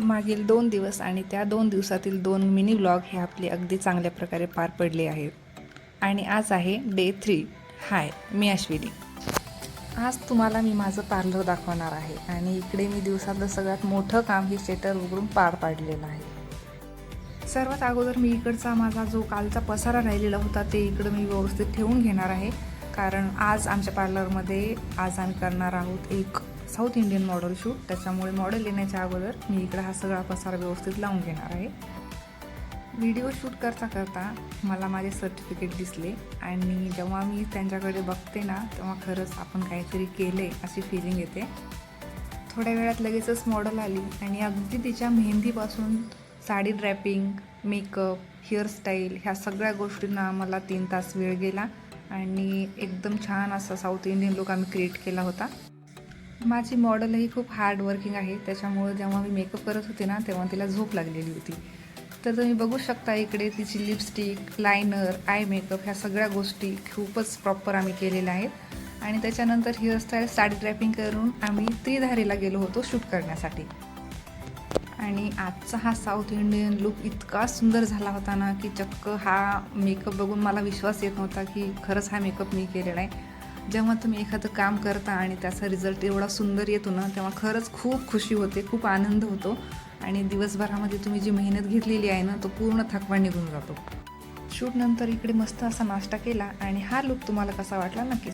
मागील 2 दिवस आणि त्या 2 दिवसातील 2 मिनी व्लॉग हे आपले अगदी चांगल्या प्रकारे पार पडले आहेत आणि आज आहे डे 3. हाय, मी अश्विनी. आज तुम्हाला मी माझं पार्लर दाखवणार आहे आणि इकडे मी दिवसातलं सगळ्यात मोठं काम हे स्वेटर उघडून पार पाडलेलं आहे. सर्वात अगोदर मी इकडचा माझा जो कालचा पसारा राहिलेला होता ते इकडं मी व्यवस्थित ठेवून घेणार आहे, कारण आज आमच्या पार्लरमध्ये आम्ही करणार आहोत एक साऊथ इंडियन मॉडेल शूट. त्याच्यामुळे मॉडेल येण्याच्या अगोदर मी इकडं हा सगळा पसारा व्यवस्थित लावून घेणार आहे. व्हिडिओ शूट करता करता मला माझे सर्टिफिकेट दिसले आणि जेव्हा मी त्यांच्याकडे बघते ना तेव्हा खरंच आपण काहीतरी केले अशी फिलिंग येते. थोड्या वेळात लगेचच मॉडेल आली आणि अगदी तिच्या मेहंदीपासून साडी ड्रॅपिंग, मेकअप, हेअरस्टाईल ह्या सगळ्या गोष्टींना मला 3 तास वेळ गेला आणि एकदम छान असा साऊथ इंडियन लुक आम्ही क्रिएट केला होता. माझी मॉडेलही खूप हार्ड वर्किंग आहे, त्याच्यामुळे जेव्हा मी मेकअप करत होते ना तेव्हा तिला झोप लागलेली होती. तर तुम्ही बघू शकता इकडे तिची लिपस्टिक, लायनर, आय मेकअप ह्या सगळ्या गोष्टी खूपच प्रॉपर आम्ही केलेल्या आहेत. आणि त्याच्यानंतर हेअरस्टाईल, साडी ड्रॅपिंग करून आम्ही त्रिधारीला गेलो होतो शूट करण्यासाठी. आणि आजचा हा साऊथ इंडियन लुक इतका सुंदर झाला होता ना की चक्क हा मेकअप बघून मला विश्वास येत नव्हता की खरंच हा मेकअप मी केलेला आहे. जेव्हा तुम्ही एखादं काम करता आणि त्याचा रिझल्ट एवढा सुंदर येतो ना तेव्हा खरंच खूप खुशी होते, खूप आनंद होतो आणि दिवसभरामध्ये तुम्ही जी मेहनत घेतलेली आहे ना तो पूर्ण थकवा निघून जातो. शूटनंतर इकडे मस्त असा नाश्ता केला आणि हा लुक तुम्हाला कसा वाटला नक्की